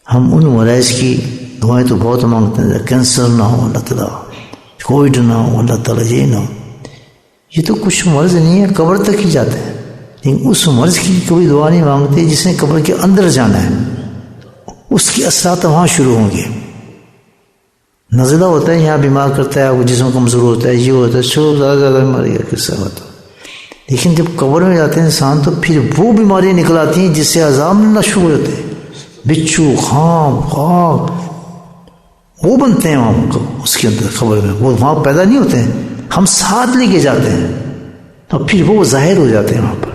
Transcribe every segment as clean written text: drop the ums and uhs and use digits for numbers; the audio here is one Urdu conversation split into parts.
ہم ان مریض کی دعائیں تو بہت مانگتے ہیں، کینسر نہ ہو اللہ تعالیٰ، کووڈ نہ ہو اللہ تعالیٰ، یہ نہ ہو. یہ تو کچھ مرض نہیں ہے، قبر تک ہی جاتے ہیں، لیکن اس مرض کی کوئی دعا نہیں مانگتے جس نے قبر کے اندر جانا ہے. اس کے اثرات وہاں شروع ہوں گے. نزلہ ہوتا ہے یہاں بیمار کرتا ہے، وہ جسم کمزور ہوتا ہے، یہ ہوتا ہے، زیادہ زیادہ بیماری کا قصہ ہوتا ہے. لیکن جب قبر میں جاتے ہیں انسان تو پھر وہ بیماریاں نکل آتی ہیں جس سے عذاب ملنا شروع ہوتے ہیں. بچھو، خام، خاک، وہ بنتے ہیں وہاں اس کے اندر قبر میں، وہ وہاں پیدا نہیں ہوتے ہیں، ہم ساتھ لے کے جاتے ہیں اور پھر وہ ظاہر ہو جاتے ہیں وہاں پر.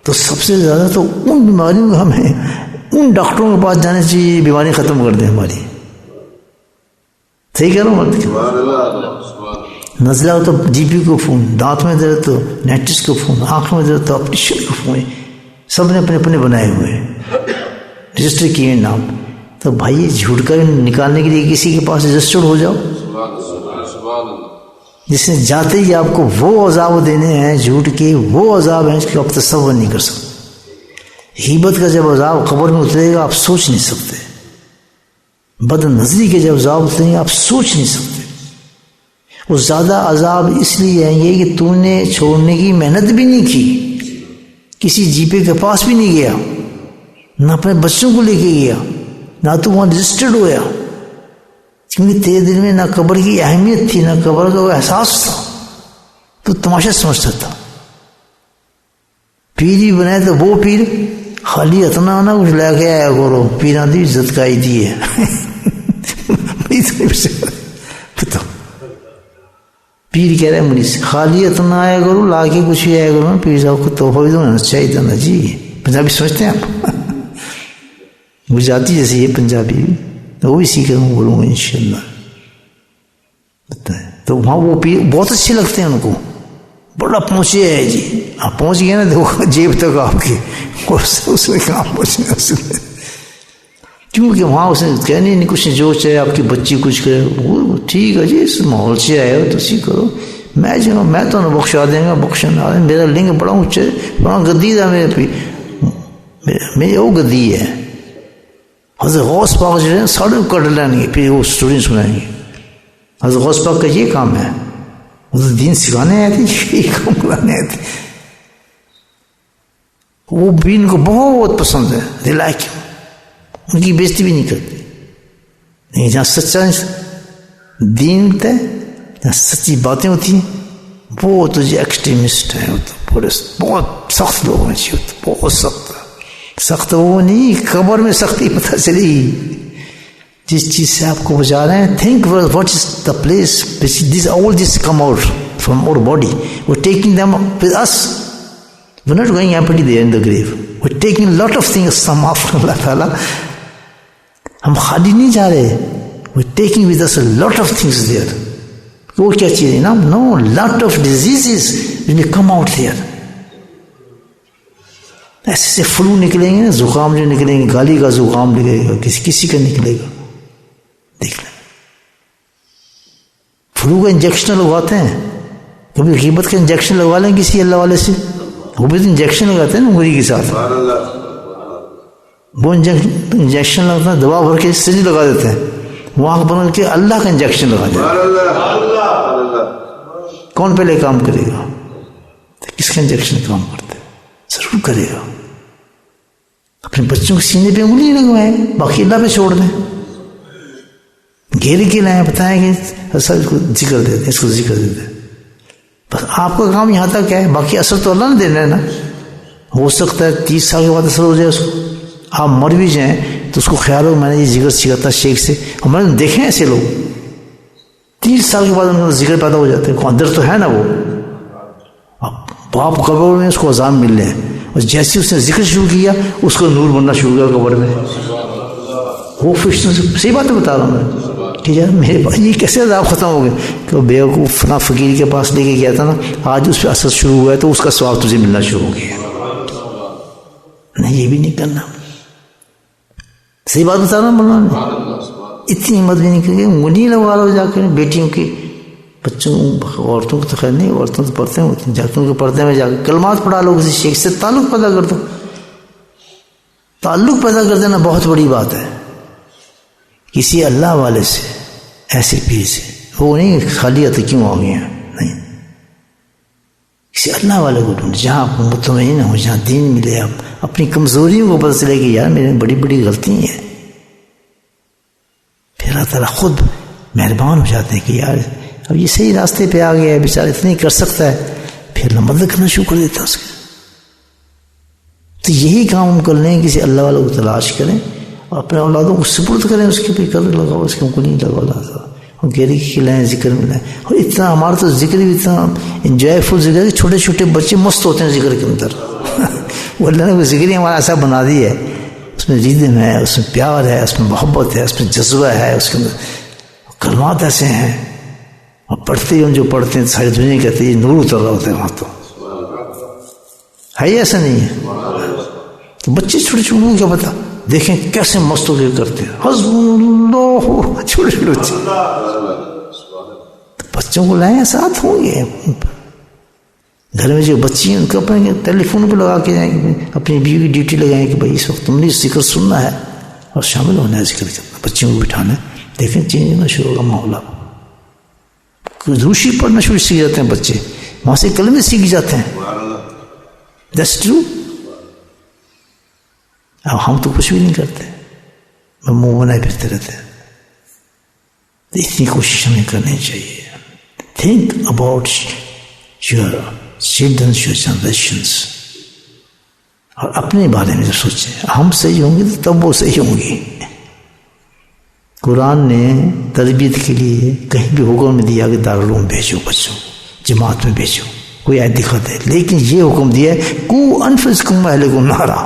تو سب سے زیادہ تو ان بیماریوں کو ہمیں ان ڈاکٹروں کے پاس جانے چاہیے، بیماری ختم کر دیں ہماری. صحیح کہہ رہا ہوں مرد؟ نزلہ ہو تو جی پی کو فون، دانت میں درد تو نیٹس کو فون، آنکھ میں درد تو آپریشن کو فون. سب نے اپنے اپنے بنائے ہوئے ہیں، رجسٹر کیے نام. تو بھائی جھوٹ کا نکالنے کے لیے کسی کے پاس رجسٹرڈ ہو جاؤ، جس نے جاتے ہی آپ کو وہ عذاب دینے ہیں جھوٹ کے، وہ عذاب ہیں کہ آپ تصور نہیں کر سکتے. غیبت کا جب عذاب قبر میں اترے گا آپ سوچ نہیں سکتے. بد نظری کے جب عذاب اتریں گے آپ سوچ نہیں سکتے. وہ زیادہ عذاب اس لیے آئیں گے کہ تو نے چھوڑنے کی محنت بھی نہیں کی، کسی جی پے کے پاس بھی نہیں گیا، نہ اپنے بچوں کو لے کے گیا، نہ تو وہاں رجسٹرڈ ہوا، کیونکہ تیرے دل میں نہ قبر کی اہمیت تھی، نہ قبر کا احساس تھا، تو تماشا سمجھتا تھا. پیر ہی بنائے تو وہ پیر خالی اتنا نہ کچھ لے کے آیا کرو، پیران دی عزت کا ہی دی ہے. پیر کہہ رہے ہیں مجھ سے خالی اتنا آیا کرو، لا کے کچھ بھی آیا کرو. پیر صاحب کو تحفہ بھی دینا چاہیے تھا نا جی. پنجابی سمجھتے ہیں آپ؟ گجراتی جیسے یہ پنجابی، وہ بھی سیکھ رہا ہوں، بولوں گا انشاءاللہ. تو وہاں وہ پیر بہت اچھے لگتے ہیں ان کو، بڑا پہنچے ہے جی. آپ پہنچ گئے نا دیکھو جیب تک آپ کے، اس میں کہاں پہنچنا اس میں، کیونکہ وہاں اس نے کہنے نہیں کچھ، جو چاہے آپ کی بچی کچھ کرے وہ ٹھیک ہے جی، اس ماحول سے آئے ہو تو اسی کرو. میں تو نہ بخشا دیں گا، بخشنا میرا لنگ بڑا اونچا، بڑا گدی تھا میری وہ گدی ہے. حضرت غوث پاک جو ہے ساڑھے کٹ لیں گے، پھر وہ اسٹوری سنائیں گے. حضرت غوث پاک کا یہ کام ہے، حضرت دین سکھانے آئے تھے، یہ کام کرانے آئے تھے. وہ بھی ان کو بہت پسند ہے، دے لائک ہم، ان کی بےزتی بھی نہیں کرتے. نہیں، جہاں سچا دین ہوتا ہے، جہاں سچی باتیں ہوتی ہیں، وہ تو جو ایکسٹریمسٹ ہیں، وہ تو بہت سخت لوگ ہیں جی، بہت سخت سخت. وہ نہیں قبر میں سختی پتہ چلے گی جس چیز سے آپ کو بچا رہے ہیں. Think what is the place this all this come out from our body. We taking them with us. We not going empty there in the grave. We taking lot of things from after اللہ تعالیٰ. ہم خالی نہیں جا رہے، we taking with us lot of things there. وہ کیا چیز ہے نا، no lot of diseases will come out there. ایسے سے فلو نکلیں گے نا، زکام جو نکلیں گے، گالی کا زکام نکلے گا، کسی کا نکلے گا. دیکھ لیں فلو کا انجیکشن لگواتے ہیں، کبھی غیبت کا انجیکشن لگوا لیں کسی اللہ والے سے، وہ بھی تو انجیکشن لگاتے ہیں نا انگلی کے ساتھ. وہ انجیکشن لگتا ہے، دوا بھر کے سرنج لگا دیتے ہیں، وہ آنکھ بند کے اللہ کا انجیکشن لگا دیتے. کون پہلے کام کرے گا؟ کس کا انجیکشن کام کرتا ہے؟ ضرور کرے گا. اپنے بچوں کے سینے پہ انگلی لگوائیں، باقی اللہ پہ چھوڑ دیں. گھیر کے لائیں، بتائیں کہ اصل اس کو ذکر دیتے، اس کو ذکر دیتے. بس آپ کا کام یہاں تک ہے، باقی اثر تو اللہ نے دینا ہے نا. ہو سکتا ہے 30 سال کے بعد اثر ہو جائے اس کو، آپ مر بھی جائیں تو اس کو خیال ہو میں نے یہ ذکر سیکھا تھا شیخ سے. ہمارے دیکھے ہیں ایسے لوگ 30 سال کے بعد ان کا ذکر پیدا ہو جاتے ہیں، اندر تو ہے نا وہ. باپ قبر میں اس کو عذاب مل رہے ہیں، اور جیسے اس نے ذکر شروع کیا اس کو نور بننا شروع کیا قبر میں. وہ فرشتوں سے صحیح بات بتا رہا ہوں میں، ٹھیک ہے. میرے پاس یہ کیسے عذاب ختم ہو گئے کہ وہ بیوقوف فلاں فقیر کے پاس لے کے گیا تھا نا، آج اس پہ اثر شروع ہوا ہے تو اس کا ثواب تجھے ملنا شروع ہو گیا. نہیں، یہ بھی نہیں کرنا. صحیح بات بتا رہا ہوں مولانا. اتنی ہمت بھی نہیں کرے، انگلی لگوا لو جا کر بیٹیوں کی، بچوں عورتوں کو تو خیر نہیں، عورتوں تو پڑھتے ہیں، جاتوں کے پردے میں جا کے کلمات پڑھا لو، کسی شیخ سے تعلق پیدا کر دو. تعلق پیدا کر دینا بہت بڑی بات ہے. کسی اللہ والے سے، ایسے پیر سے، وہ نہیں خالی تو کیوں آ گئے ہیں، نہیں، کسی اللہ والے کو ڈھونڈ جہاں آپ کو مطمئن ہو، جہاں دین ملے، آپ اپنی کمزوریوں کو پتہ چلے کہ یار میرے میں بڑی بڑی غلطی ہیں، پھر اللہ تعالیٰ خود مہربان ہو جاتے ہیں کہ یار اب یہ صحیح راستے پہ آ گیا ہے، بیچارہ اتنا ہی کر سکتا ہے، پھر اللہ مدد کرنا شروع کر دیتا ہے اس کے۔ تو یہی کام ہم کر لیں، کسی اللہ والوں کو تلاش کریں اور اپنے اولادوں کو سپرد کریں، اس کے پہ قدر لگاؤ، اس کے کو نہیں لگاؤ، گہری کھلائیں، ذکر ملائیں۔ اور اتنا ہمارا تو ذکر بھی اتنا انجوائے فل ذکر ہے کہ چھوٹے چھوٹے بچے مست ہوتے ہیں ذکر کے اندر۔ وہ اللہ نے وہ ذکر ہی ہمارا ایسا بنا دی ہے، اس میں ریدم ہے، اس میں پیار ہے، اس میں محبت ہے، اس میں جذبہ ہے، اس کے اندر کلمات ایسے ہیں، اور پڑھتے ہی ہم جو پڑھتے ہیں ساری دنیا کہتے ہیں نور اتر رہا ہوتا ہے وہاں، تو ہے ہی ایسا نہیں ہے۔ تو بچے چھوٹے چھوٹے کو کیا پتا، دیکھیں کیسے مست ہو کے کرتے ہیں، حسب اللہ، چھوٹے چھوٹے بچے، بچوں کو لائیں ساتھ ہوں گے۔ گھر میں جو بچی ہیں ان کو اپنے ٹیلی فون پہ لگا کے جائیں گے، اپنی بیوی کی ڈیوٹی لگائیں کہ بھائی اس وقت تم نے ذکر سننا ہے اور شامل ہونا ہے ذکر کرنا، بچوں کو بٹھانا ہے، دیکھیں چینج ہونا شروع ہوگا ماحول۔ روشی پڑھنا شروع سیکھ جاتے ہیں بچے، وہاں سے کلمے سیکھ جاتے ہیں، دیٹس ٹرو۔ اب ہم تو کچھ بھی نہیں کرتے، منہ بنائے پھرتے رہتے ہیں۔ تو اتنی کوشش ہمیں کرنی چاہیے۔ Think about your childrens, your generations, اور اپنے بارے میں جو سوچیں، ہم صحیح ہوں گے تو تب وہ صحیح ہوں گی۔ قرآن نے تربیت کے لیے کہیں بھی حکم میں دیا کہ دارالعلوم بھیجو، بچوں جماعت میں بھیجو، کوئی آیت دکھاتے، لیکن یہ حکم دیا ہے قوا انفسکم واہلکم نارا۔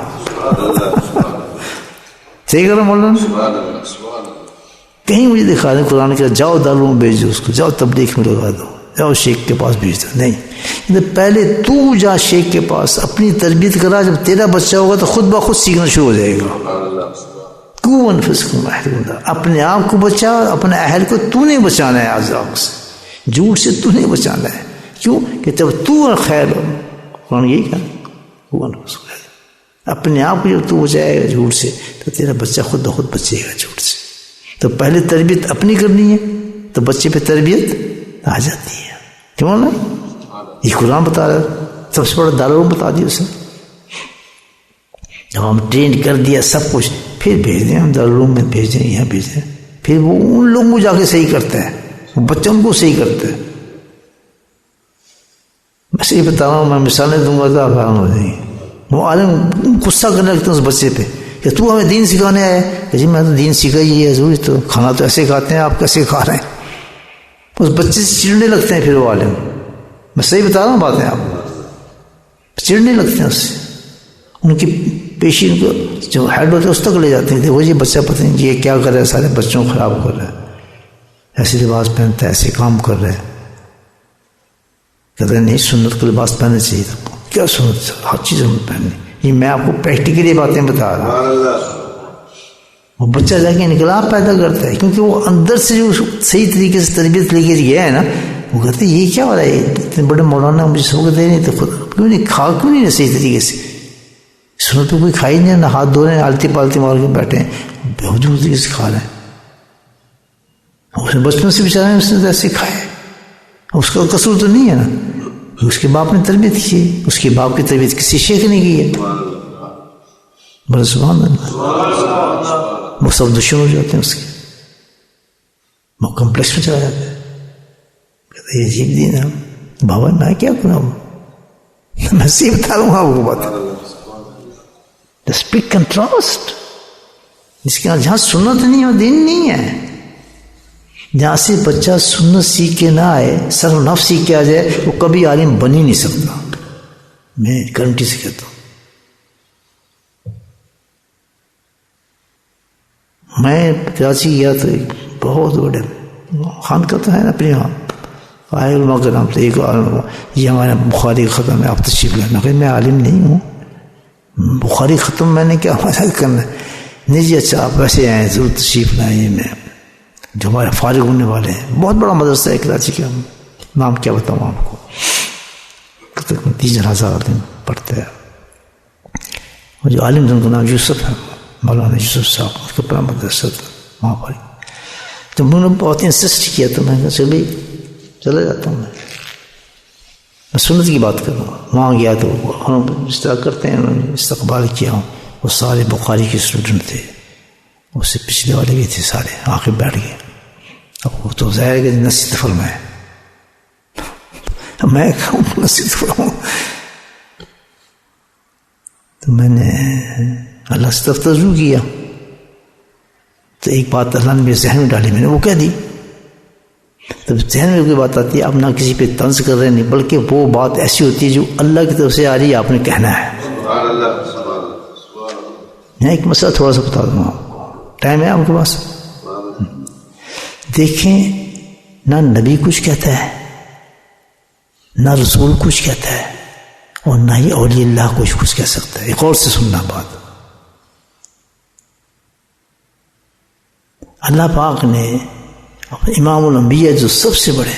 صحیح کرو مولانا، کہیں مجھے دکھا دیں قرآن کہ جاؤ دارالعلوم بھیج دو اس کو، جاؤ تبلیغ میں لگا دو، جاؤ شیخ کے پاس بھیج دو، نہیں، پہلے تو جا شیخ کے پاس اپنی تربیت کرا، جب تیرا بچہ ہوگا تو خود بخود سیکھنا شروع ہو جائے گا۔ قوا انفسکم واہلکم نارا، اپنے آپ کو بچا، اپنے اہل کو تو نے بچانا ہے، عذاب سے، جھوٹ سے تو نے بچانا ہے۔ کیوں کہ جب تو خیر ہو، قرآن یہی کہا، قوا انفسکم، اپنے آپ کو جب تو بچائے گا جھوٹ سے تو تیرا بچہ خود بخود بچے گا جھوٹ سے۔ تو پہلے تربیت اپنی کرنی ہے تو بچے پہ تربیت آ جاتی ہے، کیوں نا؟ یہ قرآن بتا رہا ہے، سب سے بڑا دارالعلوم بتا دیا اسے۔ جب ہم ٹرین کر دیا سب کچھ، پھر بھیج دیں ہم دارالعلوم میں، بھیج دیں یہاں بھیج دیں، پھر وہ ان لوگوں کو جا کے صحیح کرتا ہے، وہ بچوں کو صحیح کرتا ہے۔ میں صحیح بتا رہا ہوں، میں مثالیں دوں گا تو آپ حیران ہو جائیں گے۔ وہ عالم غصہ کرنے لگتے ہیں اس بچے پہ کہ تو ہمیں دین سکھانے آئے، کہ جی میں تو دین سیکھا ہی ہے ضروری، تو کھانا تو ایسے کھاتے ہیں، آپ کیسے کھا رہے ہیں؟ اس بچے سے چڑنے لگتے ہیں پھر وہ عالم، میں صحیح بتا رہا ہوں باتیں، آپ چڑنے لگتے ہیں اس سے، ان کی پیشی کو جو ہیڈ ہوتے ہیں اس تک لے جاتے ہیں، دیکھو جی بچہ پتہ نہیں یہ کیا کر رہا ہے، سارے بچوں کو خراب کر رہا ہے، ایسے لباس پہنتا ہے، ایسے کام کر رہا ہے، کہتے ہیں نہیں سنت کا لباس پہننا چاہیے تھا، کیا سنت، ہر چیز ہمیں پہننی، یہ میں آپ کو پریکٹیکلی باتیں بتا رہا ہوں۔ وہ بچہ جا کے انقلاب پیدا کرتا ہے، کیونکہ وہ اندر سے جو صحیح طریقے سے تربیت لے کے گیا ہے نا، وہ کہتے ہیں یہ کیا ہو رہا ہے، اتنے بڑے مولانا مجھے سبق دے نہیں، تو خود کیوں نہیں کھا، کیوں نہیں صحیح طریقے سے، سنت پہ کوئی کھائی نہیں، نہ ہاتھ دھو رہے ہیں، آلتی پالتی مار کے بیٹھے ہیں، بہت طریقے سے کھا رہے ہیں۔ اس نے بچپن سے بیچارے اس نے ایسے کھائے، اس کا قصور تو نہیں ہے نا، اس کے باپ نے تربیت کی، اس کے باپ کی تربیت کسی شیخ نے کی ہے، بڑا سبحان اللہ، وہ سب دشمن ہو جاتے ہیں اس کے، وہ کمپلیکس میں چلا جاتا ہے، کہتا ہے یہ عجیب دین ہے، بابا میں کیا کروں، میں صحیح بتا رہا ہوں آپ کو بات، اسپیک کنٹراسٹ، جس کے جہاں سنت نہیں ہے دین نہیں ہے، جہاں سے بچہ سنت سیکھ کے نہ آئے، صرف نفس سیکھ کے آ جائے، وہ کبھی عالم بن ہی نہیں سکتا، میں گارنٹی سے کہتا ہوں۔ میں کراچی گیا تو ایک بہت بڑے خان کا تو ہے نا اپنے یہاں، آئے علماء کا نام تو ایک یہ ہمارے بخاری ختم ہے، آپ تشریف لائیں، میں کہ میں عالم نہیں ہوں، بخاری ختم میں نے کیا مدد کرنا ہے، نہیں جی اچھا آپ ویسے آئے ضرور تشریف لائیں، میں جو ہمارے فارغ ہونے والے ہیں، بہت بڑا مدرسہ ہے کراچی کا، نام کیا بتاؤں آپ کو، 30,000 عالم پڑھتے ہیں، اور جو عالم جن کا نام یوسف ہے، مولانا یوسف صاحب، اس کا بڑا مدرسہ تھا وہاں پر، تم نے بہت انسسٹ کیا تو میں نے کہا چلیے چلا جاتا ہوں میں سنت کی بات کر رہا ہوں. وہاں گیا تو اس طرح کرتے ہیں، انہوں نے استقبال کیا. وہ سارے بخاری کے اسٹوڈنٹ تھے، اس سے پچھلے والے بھی تھے، سارے آخر بیٹھ گئے. اب وہ تو ظاہر ہے کہ نصیحت فرمائے، میں کہوں نصیحت فرماؤں. تو میں نے اللہ سے تفترض کیا تو ایک بات اللہ نے میرے ذہن میں ڈالی، میں نے وہ کہہ دی. تب ذہن میں کوئی بات آتی ہے، آپ نہ کسی پہ طنز کر رہے نہیں، بلکہ وہ بات ایسی ہوتی ہے جو اللہ کی طرف سے آ رہی ہے، آپ نے کہنا ہے. میں ایک مسئلہ تھوڑا سا بتا دوں آپ کو، ٹائم ہے آپ کے پاس؟ دیکھیں، نہ نبی کچھ کہتا ہے، نہ رسول کچھ کہتا ہے، اور نہ ہی اولیاء اللہ کچھ کہہ سکتا ہے. ایک اور سے سننا بات، اللہ پاک نے امام الانبیاء جو سب سے بڑے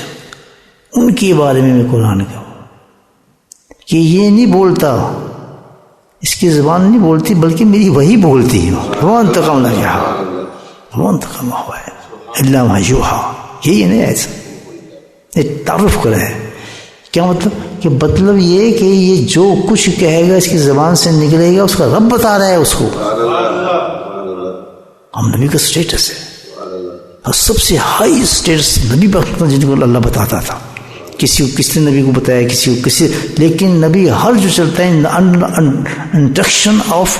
ان کے بارے میں قرآن کہا کہ یہ نہیں بولتا، اس کی زبان نہیں بولتی بلکہ میری وہی بولتی ہے. وہ انتقام لگا، وہ انتقام ہوا ہے اللہ ما یوحی. یہی ہے نا، ایسا یہ تعارف کرا ہے. کیا مطلب؟ کہ مطلب یہ کہ یہ جو کچھ کہے گا اس کی زبان سے نکلے گا، اس کا رب بتا رہا ہے اس کو. ہم نبی کا سٹیٹس ہے، اور سب سے ہائی سٹیٹس نبی پر جن کو اللہ بتاتا تھا. کسی کو کس نے نبی کو بتایا، کسی کو کسی، لیکن نبی ہر جو چلتا ہے انٹرکشن آف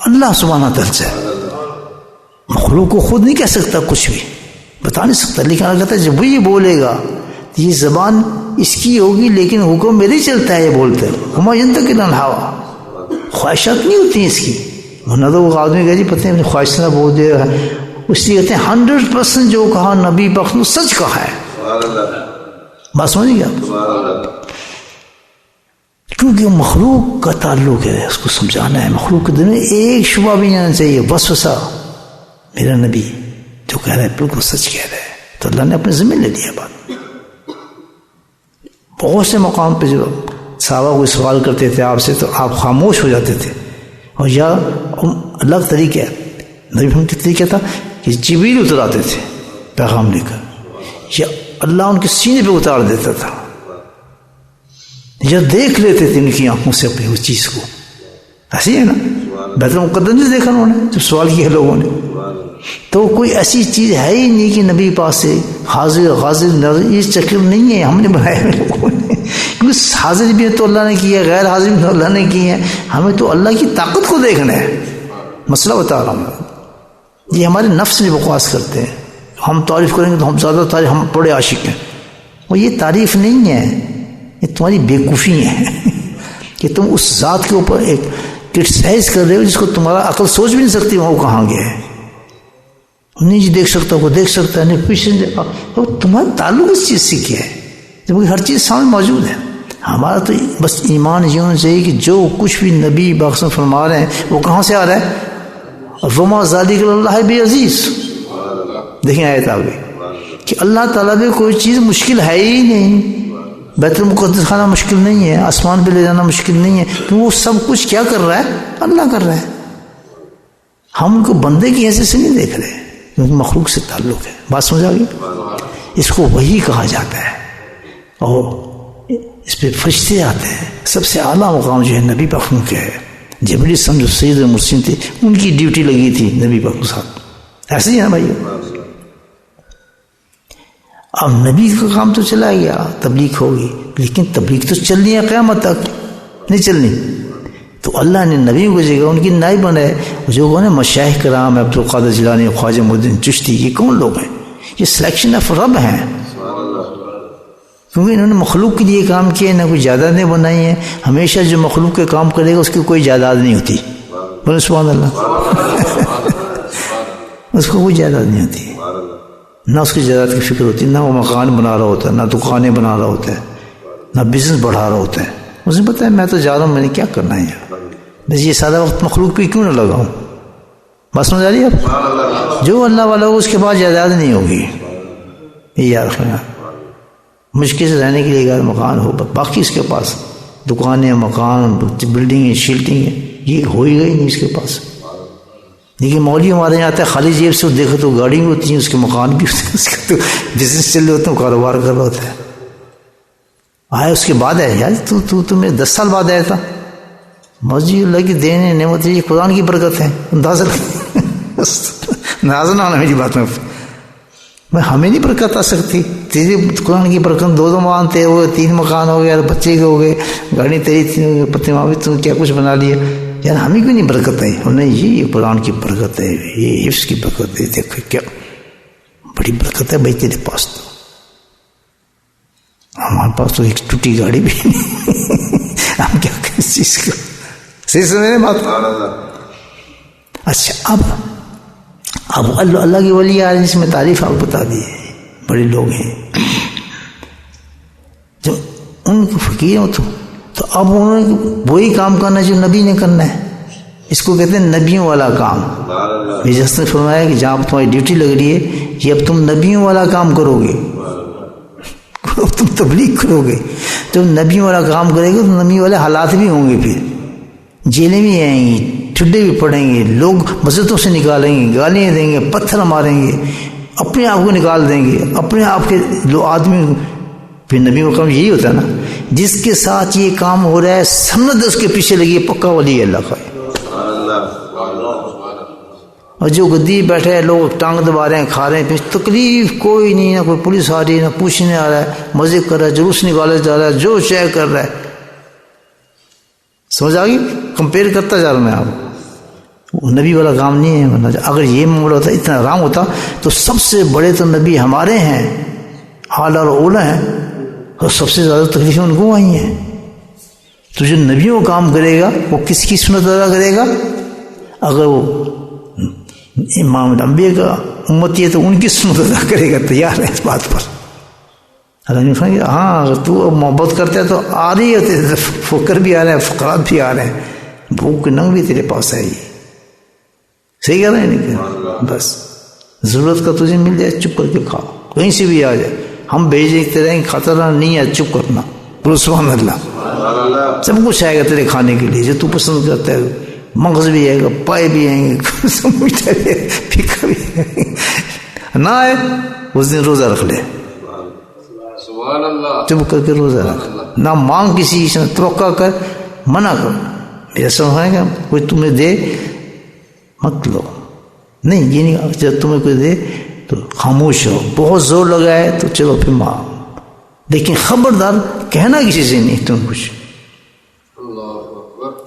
اللہ سبحانہ تعالیٰ سے. مخلوق کو خود نہیں کہہ سکتا، کچھ بھی بتا نہیں سکتا، لیکن اللہ کہتا ہے جب وہ یہ بولے گا تو یہ زبان اس کی ہوگی، لیکن حکم میرے چلتا ہے. یہ بولتے ہما ينطق عن الهوى، خواہشات نہیں ہوتی اس کی. ورنہ تو وہ آدمی کہہ جی پتہ نہیں خواہش نہ بول دے، اس لیے کہتے ہیں 100% جو کہا نبی پاک نے سچ کہا ہے. بات سمجھ گیا؟ کیونکہ مخلوق کا تعلق ہے، اس کو سمجھانا ہے. مخلوق کے دل میں ایک شبہ بھی نہیں آنا چاہیے، وسوسہ میرا نبی جو کہہ رہا ہے بالکل سچ کہہ رہا ہے. تو اللہ نے اپنے ذمہ لے لیا بات. بہت سے مقام پہ جو صحابہ کوئی سوال کرتے تھے آپ سے تو آپ خاموش ہو جاتے تھے، اور یا الگ طریقہ نبی ہم کا طریقہ تھا کہ جبریل اتر آتے تھے پیغام لے کر، یا اللہ ان کے سینے پہ اتار دیتا تھا، یا دیکھ لیتے تھے ان کی آنکھوں سے اپنی اس چیز کو. ایسی ہے نا، بیت المقدس نہیں دیکھا انہوں نے جب سوال کیا لوگوں نے. تو کوئی ایسی چیز ہے ہی نہیں کہ نبی پاس سے حاضر غازر یہ چکر نہیں ہے، ہم نے بنایا لوگوں نے. کیونکہ حاضر بھی تو اللہ نے کی ہے، غیر حاضر بھی تو اللہ نے کی ہے. ہمیں تو اللہ کی طاقت کو دیکھنا ہے. مسئلہ بتا رہا ہوں، یہ ہمارے نفس میں بکواس کرتے ہیں. ہم تعریف کریں گے تو ہم زیادہ تعریف، ہم بڑے عاشق ہیں. وہ یہ تعریف نہیں ہے، یہ تمہاری بیوقوفی ہے کہ تم اس ذات کے اوپر ایک کرٹیسائز کر رہے ہو جس کو تمہارا عقل سوچ بھی نہیں سکتی وہ کہاں گیا ہے. نہیں جی دیکھ سکتا، وہ دیکھ سکتا ہے، نہیں پیچھے دیکھا. تو تمہارا تعلق اس چیز سے کیا ہے جبکہ ہر چیز سامنے موجود ہے. ہمارا تو بس ایمان یہ ہونا چاہیے کہ جو کچھ بھی نبی باقسم فرما رہے ہیں وہ کہاں سے آ رہا ہے. وما ذالک اللہ بعزیز. دیکھیں آیت آ گئی کہ اللہ تعالیٰ پہ کوئی چیز مشکل ہے ہی نہیں. بیت المقدس خانہ مشکل نہیں ہے، آسمان پہ لے جانا مشکل نہیں ہے، کہ وہ سب کچھ کیا کر رہا ہے؟ اللہ کر رہا ہے. ہم ان کو بندے کی حیثیت سے نہیں دیکھ رہے کیونکہ مخلوق سے تعلق ہے. بات سمجھ آ گئی؟ اس کو وہی کہا جاتا ہے، اور اس پہ فرشتے آتے ہیں. سب سے اعلیٰ مقام جو ہے نبی پاک کے ہے. جبریل جو سید المرسلین تھے ان کی ڈیوٹی لگی تھی نبی پاک کے ساتھ. ایسے ہی ہے نا بھائی. اب نبی کا کام تو چلا گیا، تبلیغ ہوگی، لیکن تبلیغ تو چلنی ہے قیامت تک، نہیں چلنی. تو اللہ نے نبی کو جگہ ان کی نائب بنائے. جو کون ہے؟ مشایخ کرام، عبد القادر جیلانی، خواجہ معین الدین چشتی. یہ کون لوگ ہیں؟ یہ سلیکشن آف رب ہیں، کیونکہ انہوں نے مخلوق کے لیے کام کیا، نہ کوئی جائیدادیں بنائی ہیں. ہمیشہ جو مخلوق کے کام کرے گا اس کی کوئی جائیداد نہیں ہوتی. بولے سبحان اللہ. اس کو کوئی جائیداد نہیں ہوتی، نہ اس کی جائیداد کی فکر ہوتی، نہ وہ مکان بنا رہا ہوتا ہے، نہ دکانیں بنا رہا ہوتا ہے، نہ بزنس بڑھا رہا ہوتا ہے. اسے پتہ ہے میں تو جا رہا ہوں، میں نے کیا کرنا ہے یار، بس یہ سارا وقت مخلوق پہ کیوں نہ لگاؤں. بس سمجھ آ رہی ہے اب؟ جو اللہ والا ہو اس کے بعد جائیداد نہیں ہوگی. یہ یاد رکھنا. مشکل سے رہنے کے لیے اگر مکان ہو، باقی اس کے پاس دکانیں، مکان، بلڈنگیں، شیلٹنگ، یہ ہو ہی گئی نہیں اس کے پاس. لیکن مولوی ہمارے یہاں آتا ہے خالی جیب سے، دیکھو تو گاڑی بھی ہوتی ہے، اس کے مکان بھی ہوتے ہیں، اس کا تو بزنس چل رہے ہوتے ہیں، کاروبار کر رہا ہوتا ہے. آئے اس کے بعد ہے یار تو میرے 10 سال بعد آیا تھا. مسجد اللہ کی دین ہے، نعمت ہے، یہ قرآن کی برکت ہے. اندازہ ناراض نہ ہونا میری بات میں ہمیں نہیں برکت آ سکتی. تیری قرآن کی برکت 2 مانتے ہوئے 3 مکان ہو گئے، بچے کے ہو گئے، گاڑی تیری پتے ماں بھی تم کیا کچھ بنا لیا یار، ہمیں کیوں نہیں برکت آئی؟ نہیں یہ قرآن کی برکت ہے، یہ حفظ کی برکت ہے. دیکھو کیا بڑی برکت ہے بھائی تیرے پاس. تو ہمارے پاس تو ایک ٹوٹی گاڑی بھی نہیں، ہم کیا کریں اس چیز کو؟ صحیح سمجھے بات؟ اچھا اب اللہ کے ولی آ رہے، جس میں تعریف آپ بتا دی، بڑے لوگ ہیں جو ان کو فقیر ہو تو اب انہوں نے وہی کام کرنا جو نبی نے کرنا ہے. اس کو کہتے ہیں نبیوں والا کام. جس نے فرمایا کہ جہاں تمہاری ڈیوٹی لگ رہی ہے یہ اب تم نبیوں والا کام کرو گے، تم تبلیغ کرو گے. جب نبیوں والا کام کرے گے تو نبی والے حالات بھی ہوں گے، پھر جیلیں بھی آئیں گی، ٹھڈے بھی پڑیں گے، لوگ مسجدوں سے نکالیں گے، گالیاں دیں گے، پتھر ماریں گے، اپنے آپ کو نکال دیں گے، اپنے آپ کے لو آدمی. پھر نبی کا کام یہی ہوتا ہے نا، جس کے ساتھ یہ کام ہو رہا ہے سند اس کے پیچھے لگی ہے، پکا ولی ہے اللہ کا. اور جو گدی بیٹھے ہیں لوگ ٹانگ دبا رہے ہیں، کھا رہے ہیں، تکلیف کوئی نہیں، نہ کوئی پولیس آ رہی ہے، نہ پوچھنے آ رہا ہے، مزے کر رہا ہے، جلوس نکالا جا رہا ہے، جو چاہے کر رہا ہے. سمجھ آ گئی؟ کمپیئر کرتا جا رہا ہوں میں آپ. وہ نبی والا کام نہیں ہے. اگر یہ معاملہ ہوتا اتنا آرام ہوتا تو سب سے بڑے تو نبی ہمارے ہیں، اعلیٰ اور اولا ہیں، اور سب سے زیادہ تکلیفیں ان کو آئی ہیں. تو جو نبیوں کا کام کرے گا وہ کس کی سنت ادا کرے گا؟ اگر وہ امام الانبیاء کا امتی ہے تو ان کی سنت ادا کرے گا. تیار ہے اس بات پر. ہاں اگر تو محبت کرتا ہے تو آ رہی ہے، فقر بھی آ رہے ہیں، فقرات بھی آ رہے ہیں، بھوک ننگ بھی تیرے پاس ہے. صحیح کہہ رہے ہیں نہیں؟ بس ضرورت کا تجھے مل جائے چپ کر کے کھاؤ، کہیں سے بھی آ جائے. ہم بھیج دیتے رہیں، کھاتا رہنا نہیں ہے، چپ کرنا. سبحان اللہ. سب کچھ آئے گا تیرے کھانے کے لیے جو تو پسند کرتا ہے. مغز بھی آئے گا، پائے بھی آئیں گے، پھیکا بھی نہ آئے اس دن روزہ رکھ لے، چپ کر کے روزہ رکھ. نہ مانگ کسی سے، توقع کر، منع کر. میرا سمجھ گا کوئی تمہیں دے مت لو، نہیں یہ نہیں. جب تمہیں کوئی دے تو خاموش ہو. بہت زور لگائے تو چلو پھر مانگ، لیکن خبردار کہنا کسی سے نہیں تم کچھ.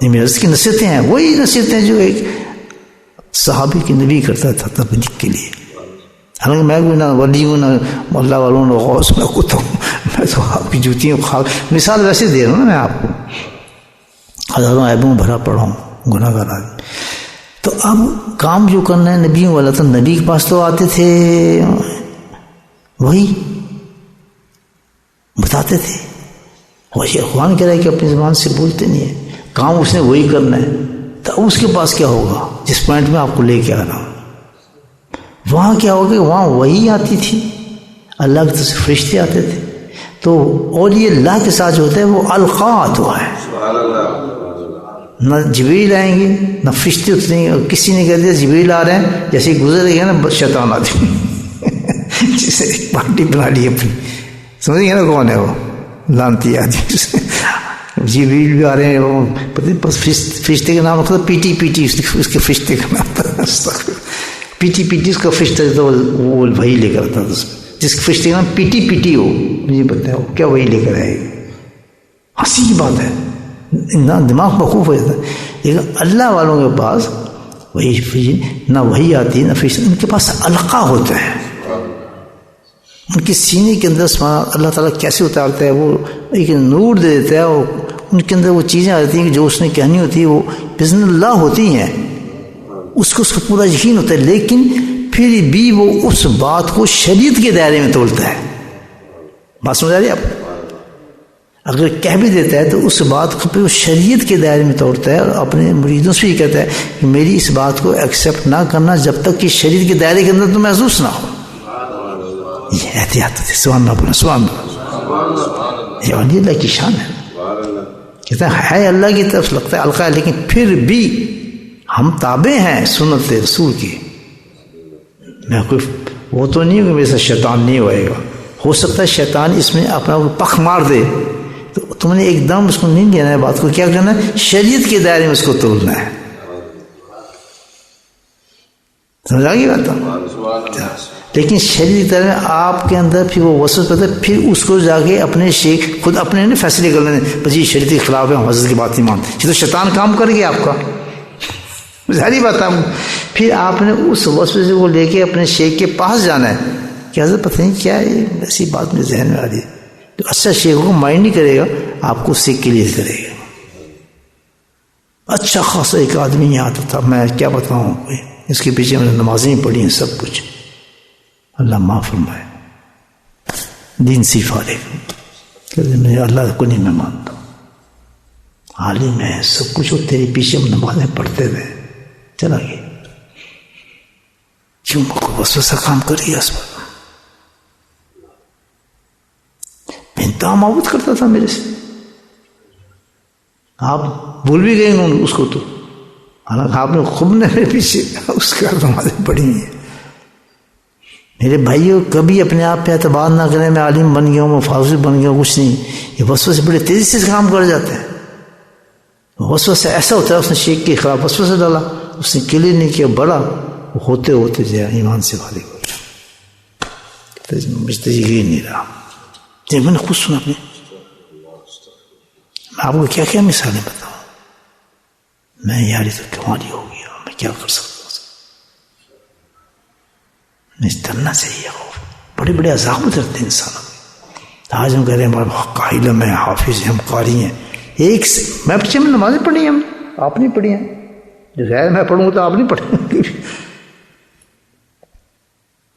یہ میرے کی نصیحتیں ہیں، وہی نصیحتیں جو ایک صحابی کی نبی کرتا تھا تبلیغ کے لیے. حالانکہ میں کوئی نہ ولی ہوں، نہ اللہ والوں، نہ غوث، نہ کتا ہوں. میں تو آپ کی جوتیوں مثال ویسے دے رہا ہوں نا میں آپ کو. ہزاروں عیبوں بھرا پڑا ہوں، گناہ گار آدمی. تو اب کام جو کرنا ہے نبیوں والا، تو نبی کے پاس تو آتے تھے، وہی بتاتے تھے. وہی اخوان کہہ رہا ہے کہ اپنی زبان سے بولتے نہیں ہیں، کام اس نے وہی کرنا ہے. تو اس کے پاس کیا ہوگا جس پوائنٹ میں آپ کو لے کے آ رہا ہوں؟ وہاں کیا ہوگا؟ وہاں وہی آتی تھی، اللہ کی طرف سے فرشتے آتے تھے. تو اولیاء اللہ کے ساتھ جو ہوتا ہے وہ القات ہوا ہے. نہ جبریل آئیں گے نہ فرشتے اتریں گے. کسی نے کہہ دیا جبریل آ رہے ہیں، جیسے گزر گیا نا شیطان آدمی جسے ایک پارٹی بنا لی اپنی. سمجھ گئے نا کون ہے وہ لانتی آدمی؟ جبریل بھی آ رہے ہیں، وہ فرشتے کا نام رکھتا پی ٹی اس کے فرشتے کا نام تھا پی ٹی اس کا فرشتہ تو وہ وہی لے کر آتا تھا. جس کے فرشتے کا نام پی ٹی ہو، مجھے پتا ہے کیا وہی لے کر آئے. ہنسی کی بات ہے، دماغ بخوف ہو جاتا ہے. لیکن اللہ والوں کے پاس وہی نہ وہی آتی نہ فرشتے. ان کے پاس القا ہوتا ہے، ان کے سینے کے اندر اللہ تعالیٰ کیسے اتارتا ہے، وہ ایک نور دے دیتا ہے، اور ان کے اندر وہ چیزیں آ جاتی ہیں کہ جو اس نے کہنی ہوتی ہے وہ بسم اللہ ہوتی ہیں. اس کو پورا یقین ہوتا ہے، لیکن پھر بھی وہ اس بات کو شریعت کے دائرے میں تولتا ہے. بات سمجھ آ رہی ہے آپ؟ اگر کہہ بھی دیتا ہے تو اس بات کو پھر وہ شریعت کے دائرے میں توڑتا ہے، اور اپنے مریدوں سے یہ کہتا ہے کہ میری اس بات کو ایکسیپٹ نہ کرنا جب تک کہ شریعت کے دائرے کے اندر تو محسوس نہ ہو. یہ احتیاط ہوتی ہے. سبحان اللہ، سبحان اللہ. یہ ولی اللہ کی شان ہے. کہتا ہے اللہ کی طرف لگتا ہے القا، لیکن پھر بھی ہم تابع ہیں سنت رسول کی. میں کوئی وہ تو نہیں ہوں کہ میرے ساتھ شیطان نہیں ہوئے گا. ہو سکتا ہے شیطان اس میں اپنا پخ مار دے, تو تم نے ایک دم اس کو نہیں لینا ہے, بات کو کیا کرنا ہے, شریعت کے دائرے میں اس کو تولنا ہے. سمجھا گی بات؟ لیکن شریعت کے دائرے میں آپ کے اندر پھر وہ وسوسہ پیدا ہے, پھر اس کو جا کے اپنے شیخ خود اپنے فیصلے کر لینے, بس یہ شریعت کے خلاف ہے, ہم حضرت کی بات نہیں مانتے. یہ تو شیطان کام کر گیا آپ کا, ظاہری بات ہے. پھر آپ نے اس وسوسے کو لے کے اپنے شیخ کے پاس جانا ہے کہ حضرت پتہ نہیں کیا ہے, ایسی بات میرے ذہن میں آ رہی ہے. تو اچھا شیخ کو مائنڈ نہیں کرے گا, آپ کو اس سے کلیئر کرے گا. اچھا خاصا ایک آدمی یہاں آتا تھا, میں کیا بتاؤں, اس کے پیچھے میں نے نمازیں پڑھی ہیں, سب کچھ, اللہ معاف فرمائے, دین سی فارغ, میں اللہ کو نہیں میں مانتا, عالم ہے سب کچھ, اور تیرے پیچھے ہم نمازیں پڑھتے ہوئے چلا گیا. کیوں کو وسوسہ کام کر گیا اس پر. میں انتہا محبت کرتا تھا میرے سے, آپ بھول بھی گئے ہوں اس کو, تو حالانکہ آپ نے خوب نے میرے پیچھے اس کا نمازیں پڑھی ہیں. میرے بھائیوں کبھی اپنے آپ پہ اعتبار نہ کریں, میں عالم بن گیا ہوں, میں فاضل بن گیا ہوں, کچھ نہیں. یہ وسوسے بڑے تیزی سے کام کر جاتے ہیں. وسوسہ ایسا ہوتا ہے, اس نے شیخ کے خلاف وسوسہ ڈالا, اس نے کلیئر نہیں کیا, بڑا ہوتے ہوتے جو ایمان سے فارغ ہو گیا. مجھ تو یہ نہیں رہا. میں نے خود سنا, اپنے میں آپ کو کیا کیا مثالیں بتاؤں. میں یاری تو کماری ہو گیا, میں کیا کر سکتا ہوں. نہیں ڈرنا چاہیے. بڑے بڑے عذاب اترتے ہیں انسانوں میں. آج ہم کہہ رہے ہیں ہمارا قائل میں حافظ ہیں, ہم قاری ہیں. ایک سے میں پیچھے میں نمازیں پڑھی ہیں, آپ نہیں پڑھی ہیں. جو غیر میں پڑھوں تو آپ نہیں پڑھیں.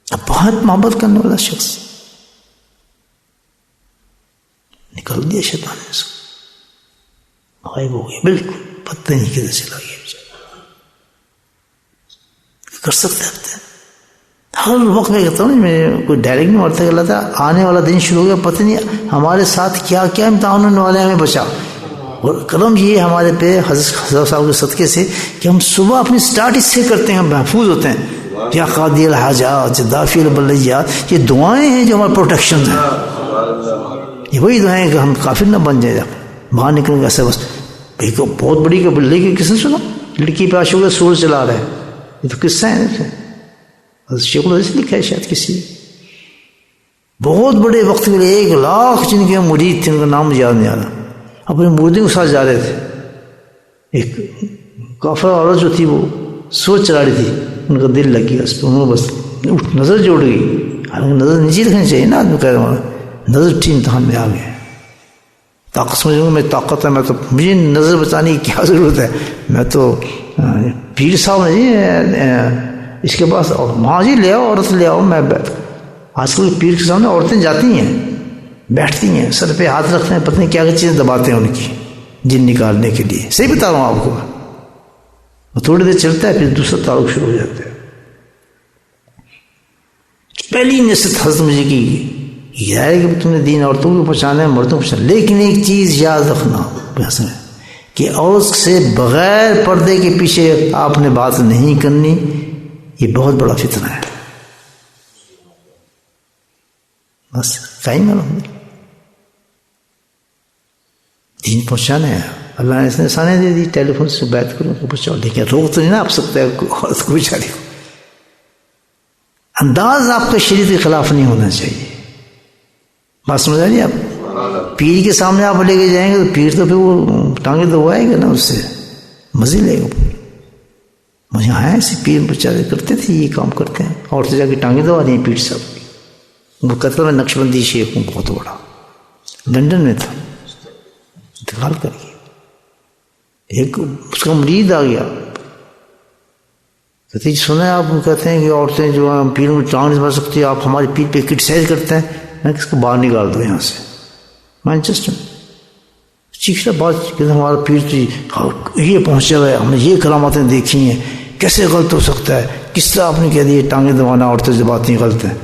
اب بہت محبت کرنے والا شخص نکل دیا شیطان نے, اس کو غائب ہو گیا بالکل, پتہ نہیں کدھر چلا گیا. کر سکتے ہیں ہر وقت. میں کہتا ہوں میں کوئی ڈائریکٹ نہیں مرتا, اللہ تھا آنے والا دن شروع ہو گیا, پتہ نہیں ہمارے ساتھ کیا کیا امتحان ہونے والے, ہمیں بچا. اور کرم یہ ہمارے پہ حضرت صاحب کے صدقے سے کہ ہم صبح اپنی سٹارٹ اس سے کرتے ہیں, ہم محفوظ ہوتے ہیں. یا قاضی الحاجات, دافع البلیات, یہ دعائیں ہیں جو ہمارا پروٹیکشن ہے. یہ وہی دعائیں کہ ہم کافر نہ بن جائے. باہر نکلیں گے ایسے بس بہت بڑی کہ لیکن کس نے سنا لڑکی پہ عاشق کا سور چلا رہا ہے, یہ تو قصہ ہے. شیخ الحدیث لکھا ہے شاید کسی, بہت بڑے وقت کے لیے 1,00,000 جن کے مرید تھے, ان کا نام یاد نہیں آ رہا, اپنے مردے کے ساتھ جا رہے تھے. ایک کافر عورت جو تھی وہ سوچ چلا رہی تھی, ان کا دل لگ گیا اس پہ, انہوں نے بس نظر جوڑ گئی. حالانکہ نظر نیچے رکھنی چاہیے نا آدمی, کہہ رہا ہوں نظر اٹھی, امتحان میں آ گئے. طاقت سمجھوں گا میں طاقت ہے, میں تو مجھے نظر بچانے کی کیا ضرورت ہے, میں تو پیر صاحب جی اس کے پاس, وہاں جی لے آؤ عورت لے آؤ. میں آج کل پیر کے سامنے عورتیں جاتی ہیں, بیٹھتی ہیں, سر پہ ہاتھ رکھتے ہیں, پتہ نہیں کیا کیا چیزیں دباتے ہیں ان کی جن نکالنے کے لیے. صحیح بتا رہا ہوں آپ کو. وہ تھوڑی دیر چلتا ہے, پھر دوسرا تعلق شروع ہو جاتا ہے. پہلی نصیحت حضرت مجھے کی یہ ہے کہ تم نے دین عورتوں کو پہنچانا ہے, مردوں کو پہنچانا. لیکن ایک چیز یاد رکھنا کہ عورت سے بغیر پردے کے پیچھے آپ نے بات نہیں کرنی. یہ بہت بڑا فتنہ ہے. بس قائم الحمد دین پہنچانا ہے. اللہ نے اس نے آسانیاں دے دی, ٹیلی فون سے بات کرو, پہنچاؤ. لیکن روک تو نہیں نا آپ سکتا ہے عورت کو بیچاری کو. انداز آپ کا شریعت کے خلاف نہیں ہونا چاہیے. بات سمجھ آ رہی ہے آپ؟ پیر کے سامنے آپ لے کے جائیں گے تو پیر تو پھر وہ ٹانگیں دبوائے گا نا, اس سے مزے لے گا. مجھے آیا ایسے پیر بیچارے کرتے تھے, یہ کام کرتے ہیں, اور سے جا کے ٹانگیں دبا رہی ہیں پیر صاحب. وہ کہتا میں نقش بندی شیخ ہوں بہت بڑا, لندن میں تھا, انتقال کر گیا. ایک اس کا مرید آ گیا, کہتے سنا ہے آپ کہتے ہیں کہ عورتیں جو ہیں پیر میں ٹانگ نہیں دبا سکتی, آپ ہمارے پیر پہ کرٹیسائز کرتے ہیں. میں کس کو باہر نکال دو یہاں سے. مانچسٹر چیختا بات کہ ہمارا پیر تو یہ پہنچے ہوئے, ہم نے یہ کراماتیں دیکھی ہیں, کیسے غلط ہو سکتا ہے, کس طرح آپ نے کہہ دیا ٹانگیں دبانا عورتیں سے بات نہیں غلط ہے.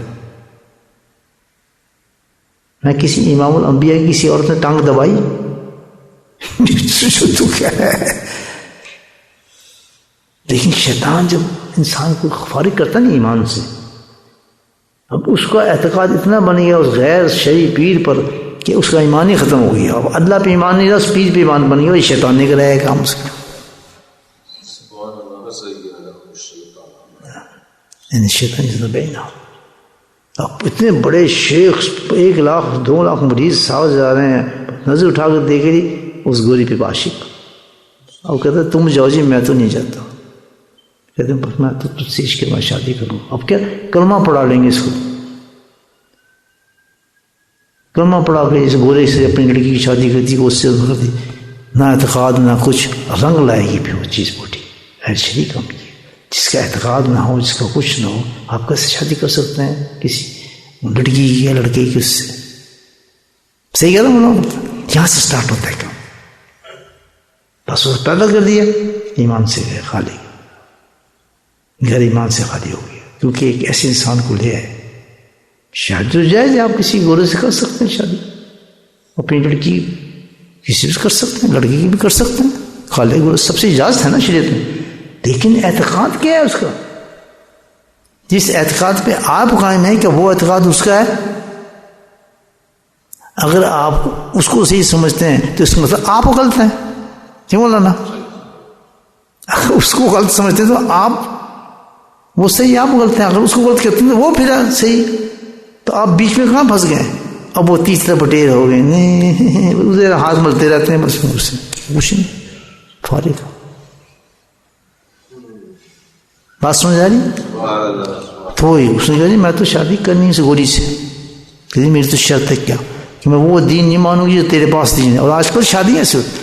میں کسی امام الانبیاء کی کسی عورت نے ٹانگ دبائی؟ تو کیا ہے لیکن شیطان جب انسان کو فارغ کرتا نہیں ایمان سے، اب اس کا اعتقاد اتنا بن گیا اس غیر شرعی پیر پر کہ اس کا ایمان ہی ختم ہو گیا. اب اللہ پہ ایمان نہیں رہا، اس پیر پہ ایمان بن گیا. یہ شیطان نے کرایا کام اس کا. شیطان اب اتنے بڑے شیخ 1 لاکھ 2 لاکھ مریض ساتھ جا رہے ہیں، نظر اٹھا کر دیکھ رہی اس گوری پہ عاشق. اب کہتا ہے تم جاؤ جی میں تو نہیں جاتا. کہتے ہیں میں تو تجھ سے عشق کے بعد شادی کروں. اب کیا کلمہ پڑھا لیں گے اس کو، کلمہ پڑھا کے اس گورے سے اپنی لڑکی کی شادی کر دی، اس سے کرتی، نہ اعتقاد نہ کچھ، رنگ لائے گی پھر وہ چیز بوٹی. غیر شرعی کام کی جس کا اعتقاد نہ ہو، جس کا کچھ نہ ہو، آپ کیسے شادی کر سکتے ہیں کسی لڑکی کی یا لڑکے کی؟ اس سے صحیح کہہ رہا ہوں. یہاں سے سٹارٹ ہوتا ہے کام. بس وہ پیدا کر دیا، ایمان سے خالی، گھر ایمان سے خالی ہو گیا. کیونکہ ایک ایسے انسان کو لے آئے. شادی تو جائز ہے، آپ کسی گورے سے کر سکتے ہیں شادی، اپنی لڑکی کسی سے کر سکتے ہیں، لڑکی کی بھی کر سکتے ہیں. خالی گورے سب سے اجازت ہے نا شریعت میں. لیکن اعتقاد کیا ہے اس کا؟ جس اعتقاد پہ آپ قائم ہیں کہ وہ اعتقاد اس کا ہے، اگر آپ اس کو صحیح سمجھتے ہیں تو اس کا مطلب آپ غلط ہیں. کیوں مولانا؟ اگر اس کو غلط سمجھتے ہیں تو آپ وہ صحیح، آپ غلط ہیں. اگر اس کو غلط کہتے ہیں تو وہ پھر صحیح. تو آپ بیچ میں کہاں پھنس گئے؟ اب وہ تیسرا بٹیر ہو گئے، نہیں اسے ہاتھ ملتے رہتے ہیں بس، اسے کچھ نہیں، فارغ. بات سمجھ آ رہی؟ تو اس نے کہا جی میں تو شادی کرنی اس گوری سے. کہ میری تو شرط ہے کیا کہ میں وہ دین نہیں مانوں گی جو تیرے پاس دین ہے. اور آج کل شادی ایسے ہوتی،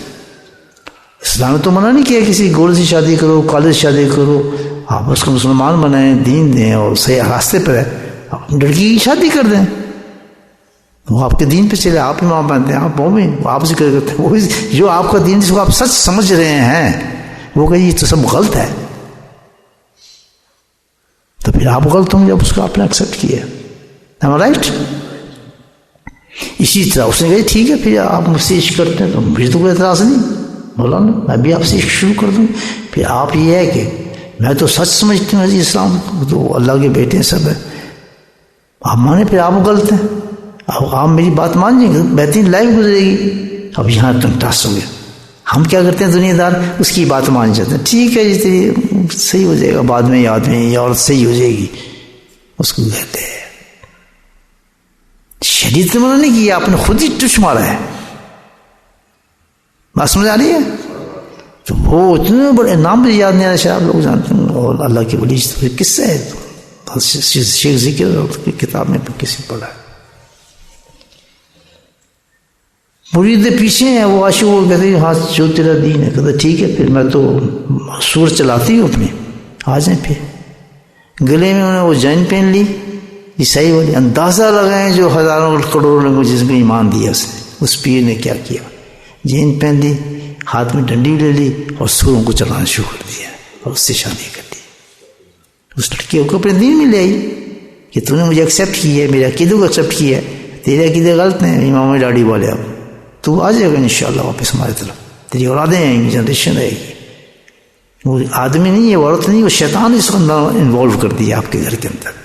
اسلام نے تو منع نہیں کیا کسی گورے سے شادی کرو، کالج سے شادی کرو. آپ اس کو مسلمان بنائیں، دین دیں اور صحیح راستے پر ہے. آپ لڑکی کی شادی کر دیں، وہ آپ کے دین پہ چلے، آپ امام بنتے ہیں، آپ وہ بھی آپ ذکر کرتے ہیں. وہ جو آپ کا دین جس کو آپ سچ سمجھ رہے ہیں وہ کہ یہ تو سب غلط ہے، تو پھر آپ غلط ہوں گے جب اس کو آپ نے ایکسیپٹ کیا. Am right? اسی طرح اس نے کہا ٹھیک ہے پھر آپ مجھ سے عشق کرتے ہیں تو مجھے تو کوئی اعتراض نہیں، مولانا میں بھی آپ سے عشق شروع کر دوں. پھر آپ یہ ہے کہ میں تو سچ سمجھتی ہوں اسلام تو اللہ کے بیٹے ہیں سب ہے، آپ مانے پھر آپ غلط ہیں. اب آپ میری بات مان جائیں گے بہترین لائف گزرے گی. اب یہاں تم ٹاس ہو گیا. ہم کیا کرتے ہیں دنیا دار اس کی بات مان جاتے ہیں، ٹھیک ہے جی صحیح ہو جائے گا بعد میں، یاد میں یہ عورت صحیح ہو جائے گی. اس کو کہتے ہیں شریعت نے منع نہیں کیا، آپ نے خود ہی ٹچ مارا ہے. بات سمجھ آ رہی ہے؟ تو وہ اتنے بڑے نام بھی یاد نہیں آ رہا، شاید آپ لوگ جانتے ہیں. اور اللہ کے ولی کس سے ہے؟ شیخ ذکر کی کتاب میں کسی پڑھا ہے. مرید پیچھے ہیں، وہ عاشق وہ کہتے ہیں ہاں جو تیرا دین ہے. کہتے ٹھیک ہے پھر میں تو سور چلاتی ہوں اپنی، آ جائیں. پھر گلے میں انہوں نے وہ جین پہن لی عیسائی والی. اندازہ لگائیں جو ہزاروں کروڑوں لوگوں جس کو ایمان دیا اس نے، اس پیر نے کیا کیا. جین پہن لی، ہاتھ میں ڈنڈی لے لی اور سوروں کو چلانا شروع کر دیا اور اس سے شادی کر دی. اس لڑکی کو اپنے دین میں لے آئی کہ تم نے مجھے ایکسیپٹ کیا ہے، میرے عقیدے کو ایکسیپٹ کیا ہے، تیرے عقیدے غلط ہیں امام ڈاڑی والے. اب تو آ جائے گا انشاءاللہ واپس ہمارے طرف، تیری اولادیں آئیں گی، جنریشن آئے گی. وہ آدمی نہیں ہے، وہ عورت نہیں، وہ شیطان اس کو انوالو کر دیا آپ کے گھر کے اندر.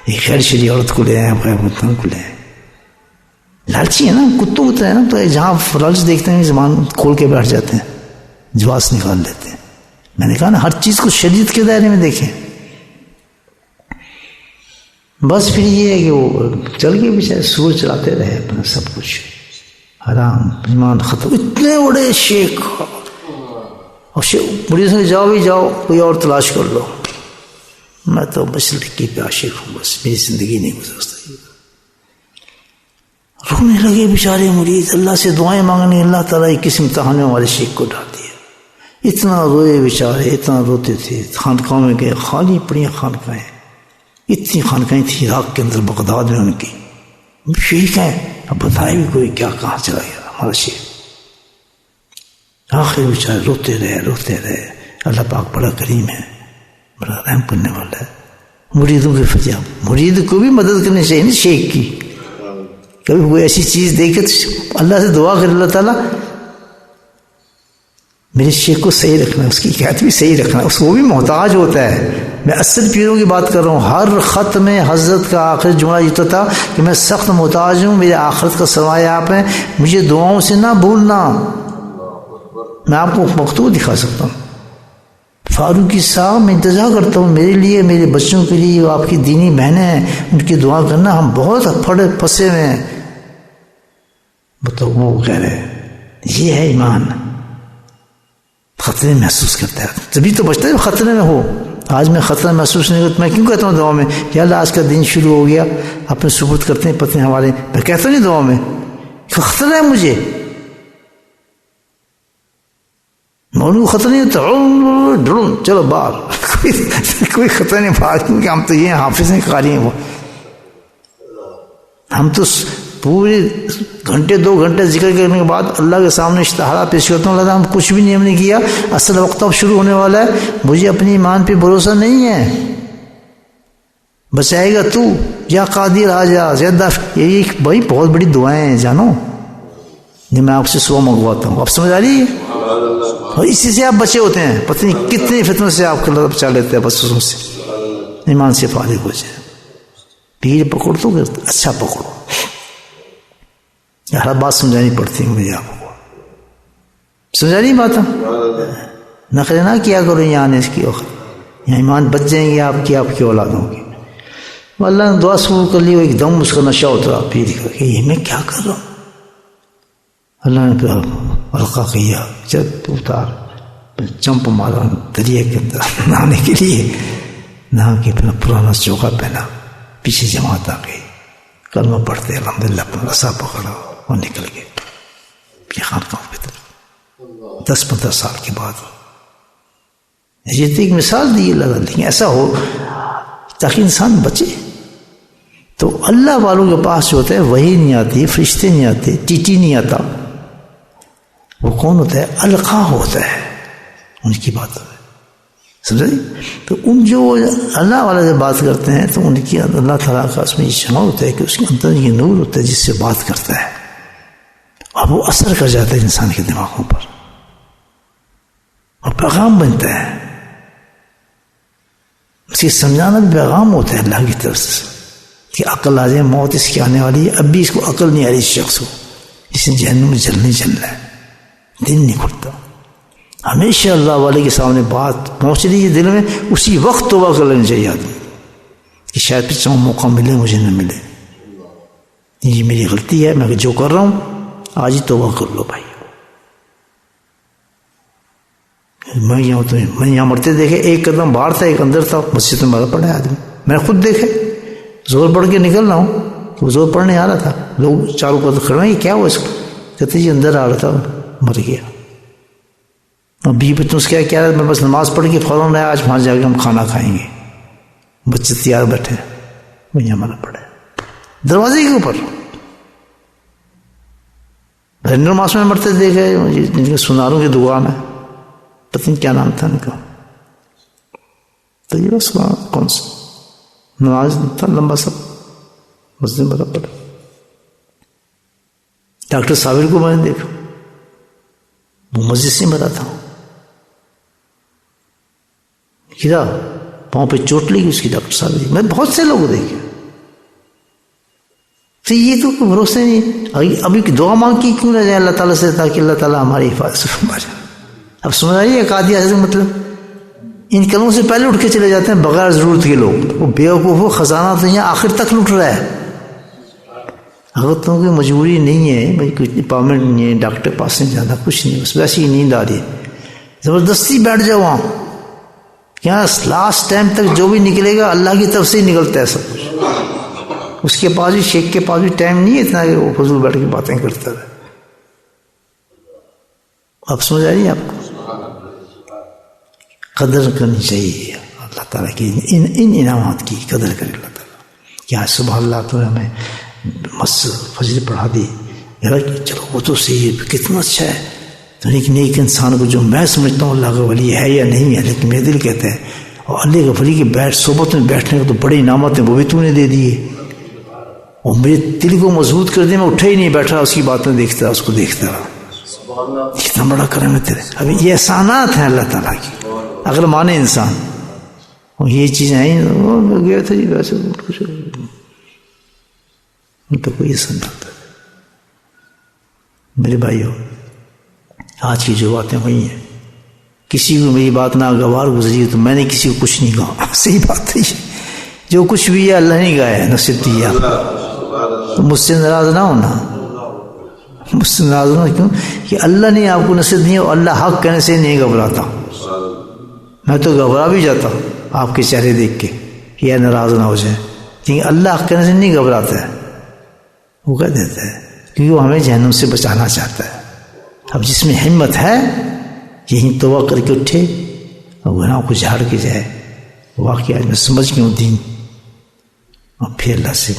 ایک خیر شری عورت کو لے آئے، غیر مطلب کو لے آئے. لالچی ہے نا، کتوں ہوتا ہے نا، تو جہاں لالچ دیکھتے ہیں زبان کھول کے بیٹھ جاتے ہیں، جواز نکال لیتے ہیں. میں نے کہا نا ہر چیز کو شریعت کے دائرے میں دیکھیں. بس پھر یہ ہے کہ وہ چل کے بیچارے سور چلاتے رہے اپنا سب کچھ، حرام ایمان ختم. اتنے بڑے شیخ اور بڑی سے جاؤ بھی جاؤ کوئی اور تلاش کر لو، میں تو بس لڑکی پہ عاشق ہوں، بس میری زندگی نہیں گزر سکتی. رونے لگے بیچارے مرید، اللہ سے دعائیں مانگنے. اللہ تعالیٰ کس امتحانوں والے شیخ کو ڈال دیا. اتنا روئے بیچارے، اتنا روتے تھے. خانقاہ میں گئے، خالی پڑی خانقاہیں، اتنی خانقاہیں تھیں عراق کے اندر بغداد میں ان کی. شیخ ہیں، اب بتائے بھی کوئی کیا کہاں چلا گیا ہمارا شیخ. آخر بیچارے روتے رہے. اللہ پاک بڑا کریم ہے، بڑا رحم کرنے والا ہے. مریدوں کے فجا، مرید کو بھی مدد کرنی چاہیے نا شیخ کی. کبھی کوئی ایسی چیز دیکھے تو اللہ سے دعا کر، اللہ تعالیٰ میرے شیخ کو صحیح رکھنا، اس کی حکایت بھی صحیح رکھنا، اس کو بھی محتاج ہوتا ہے. میں اصل پیروں کی بات کر رہا ہوں. ہر خط میں حضرت کا آخری جملہ یہ تو تھا کہ میں سخت محتاج ہوں، میرے آخرت کا سرمایہ آپ ہیں، مجھے دعاؤں سے نہ بھولنا. میں آپ کو مکتوب دکھا سکتا ہوں. فاروقی صاحب میں انتظار کرتا ہوں میرے لیے، میرے بچوں کے لیے، آپ کی دینی بہنیں ہیں، ان کی دعا کرنا. ہم بہت پھڑے پھنسے ہوئے ہیں. بتاؤ وہ کہہ رہے یہ ہے ایمان. خطرے محسوس کرتا ہے تبھی تو بچتا ہے خطرے میں ہو. آج میں خطرہ محسوس نہیں کرتا. میں کیوں کہتا ہوں دعا میں یا اللہ آج کا دن شروع ہو گیا، اپنے ثبوت کرتے ہیں پتنے ہمارے. میں کہتا نہیں دعا میں خطرہ ہے مجھے، مولوی کو خطرہ نہیں ہوتا. چلو باہر کوئی خطرہ نہیں باہر، کیونکہ ہم تو یہ حافظ ہیں، قاری ہیں. وہ ہم تو پورے گھنٹے 2 گھنٹے ذکر کرنے کے بعد اللہ کے سامنے اشتہارات پیش کرتا ہوں. اللہ ہم کچھ بھی نہیں ہم نے کیا، اصل وقت اب شروع ہونے والا ہے، مجھے اپنی ایمان پہ بھروسہ نہیں ہے. بچائے گا تو یا قادر آ جا زیادہ. یہ بھائی بہت بڑی دعائیں ہیں جانو، یہ میں آپ سے صبح منگواتا ہوں. آپ سمجھ آ رہی ہے؟ اور اسی سے آپ بچے ہوتے ہیں. پتہ نہیں کتنے فتنوں سے آپ کو اللہ بچا لیتے ہیں بس اسوں سے. ایمان سے فارغ ہو جائے. پیر پکڑ تو اچھا پکڑو. ہر بات سمجھانی پڑتی ہے مجھے آپ کو. سمجھانی بات ہے. نخرے نہ کیا کرو یہاں آنے کی وقت، یہاں ایمان بچ جائیں گے آپ کی اولادوں کی. اللہ نے دعا شروع کر لی، وہ ایک دم اس کا نشہ اترا پیر کا کہ یہ میں کیا کر رہا ہوں. اللہ نے پھر القا کیا، جب اتار چمپ مارا دریا کے اندر نہانے کے لیے. نہا کے پھر پرانا چوکا پہنا، پیچھے جماعت آ گئی، کلمہ پڑھتے الحمدللہ، اپنا رسا پکڑا اور نکل گئے یہ خانقاہوں کی طرف. 10-15 سال کے بعد یہ ایک مثال دی اللہ. لیکن ایسا ہو تاکہ انسان بچے. تو اللہ والوں کے پاس جو ہوتا ہے وہی نہیں آتی، فرشتے نہیں آتے، ٹیٹی نہیں آتا. وہ کون ہوتا ہے؟ القا ہوتا ہے. ان کی بات ہے، سمجھا جی؟ تو ان جو اللہ والے سے بات کرتے ہیں تو ان کی اللہ تعالیٰ کا اس میں یہ شمع ہوتا ہے کہ اس کے اندر یہ نور ہوتا ہے جس سے بات کرتا ہے، اور وہ اثر کر جاتا ہے انسان کے دماغوں پر اور پیغام بنتا ہے. اس کی سمجھانا بھی پیغام ہوتا ہے اللہ کی طرف سے کہ عقل آ جائے، موت اس کی آنے والی ہے. اب بھی اس کو عقل نہیں آ رہی اس شخص کو، اس نے جہنم میں جلنا ہے، دن نہیں کھلتا. ہمیشہ اللہ والے کے سامنے بات پہنچ رہی ہے دل میں، اسی وقت توبہ کر لینا چاہیے آدمی کہ شاید پھر موقع ملے مجھے نہ ملے. یہ میری غلطی ہے، میں جو کر رہا ہوں آج ہی توبہ کر لو بھائی. میں یہاں مرتے دیکھے، ایک قدم باہر تھا ایک اندر تھا، مسجد میں مرا پڑا ہے آدمی. میں نے خود دیکھے، زور پڑھ کے نکل رہا ہوں، وہ زور پڑھنے آ رہا تھا، لوگ چاروں پر کھڑے ہیں، یہ کیا ہوا اس کو؟ کہتے جی اندر آ رہا تھا مر گیا. ابھی تم سے کیا میں بس نماز پڑھ کے فوراً آج وہاں جا کے ہم کھانا کھائیں گے. بچے تیار بیٹھے، وہیں ہمارا پڑا ہے دروازے کے اوپر. نماز میں مرتے دیکھے جن کے سناروں کی دکان ہے، پتہ نہیں کیا نام تھا ان کا. تو یہ بس کون سا نماز تھا لمبا سا، مسجد میں پڑا. ڈاکٹر صابر کو میں نے دیکھا، وہ مسجد سے مرا تھا. گرا، پاؤں پہ چوٹ لگی اس کی ڈاکٹر صاحب. میں بہت سے لوگ دیکھے. تو یہ تو بھروسے نہیں. ابھی دعا مانگ کی کیوں نہ جائے اللہ تعالیٰ سے تاکہ اللہ تعالیٰ ہماری حفاظت سے فرما جائے. اب سمجھ آئیے قادیہ سے مطلب ان کلموں سے پہلے اٹھ کے چلے جاتے ہیں بغیر ضرورت کے لوگ. وہ بیوقوف وہ خزانہ تو یہاں آخر تک لٹ رہا ہے. اگر تم کوئی مجبوری نہیں ہے بھائی، کوئی ڈپارٹمنٹ نہیں ہے، ڈاکٹر پاس نہیں جانا، کچھ نہیں، بس ویسے ہی نیند آ رہی ہے، زبردستی بیٹھ جاؤ وہاں. یہاں لاسٹ ٹائم تک جو بھی نکلے گا اللہ کی طرف سے ہی نکلتا ہے سب کچھ. اس کے پاس بھی شیخ کے پاس بھی ٹائم نہیں ہے اتنا کہ وہ فضول بیٹھ کے باتیں کرتا رہے. اب سمجھ آ رہی ہے آپ کو؟ قدر کرنی چاہیے اللہ تعالیٰ کی، ان انعامات کی قدر کرے اللہ تعالیٰ. کیا صبح اللہ تو ہمیں فجر پڑھا دی، چلو وہ تو صحیح ہے، کتنا اچھا ہے. تو لیکن ایک انسان کو جو میں سمجھتا ہوں اللہ کا ولی ہے یا نہیں ہے، لیکن میرے دل کہتے ہیں اور اللہ کا ولی کے صحبت میں بیٹھنے کو تو بڑے انعامات ہیں، وہ بھی تو نے دے دیے. اور میرے دل کو مضبوط کر دیا، میں اٹھا ہی نہیں، بیٹھا اس کی بات میں دیکھتا اس کو دیکھتا رہا. کتنا بڑا کرم ہے تیرے. ابھی یہ احسانات ہیں اللہ تعالیٰ کی اگر مانے انسان. یہ چیزیں ہیں وہ گیا تھا جی ویسے کچھ تو کوئی ایسا نہیں ہوتا. میرے بھائیو آج کی جو باتیں ہوئی ہیں کسی کو میری بات ناگوار گزری تو میں نے کسی کو کچھ نہیں کہا. صحیح بات ہے. جو کچھ بھی ہے اللہ نے گایا ہے نصیب دیا. تو مجھ سے ناراض نہ ہونا, مجھ سے ناراض ہونا. کیوں کہ اللہ نے آپ کو نصیب نہیں, اور اللہ حق کہنے سے نہیں گھبراتا. میں تو گھبرا بھی جاتا آپ کے چہرے دیکھ کے کہ یہ ناراض نہ ہو جائے, لیکن اللہ حق کہنے سے نہیں گھبراتا ہے, وہ کہہ دیتا ہے کیونکہ وہ ہمیں جہنم سے بچانا چاہتا ہے. اب جس میں ہمت ہے یہیں توبہ کر کے اٹھے اور گناہوں کو جھاڑ کے جائے, واقعی آج میں سمجھ گیا ہوں دین, اور پھر اللہ سے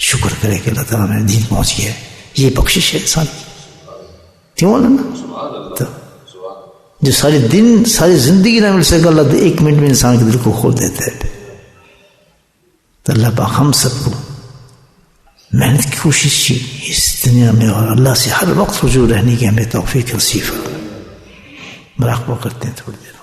شکر کرے کہ اللہ تعالیٰ میں دین پہنچ گیا. یہ بخشش ہے انسان کی. کیوں بولا نا تو جو سارے دن ساری زندگی نہ مل سکے اللہ ایک منٹ میں انسان کے دل کو کھول دیتا ہے. تو اللہ پاک ہم سب کو محنت کی کوشش کی اس دنیا میں, اور اللہ سے ہر وقت رجوع رہنے کی ہمیں توفیق نصیب فرمائے. مراقبہ کرتے ہیں تھوڑی دیر.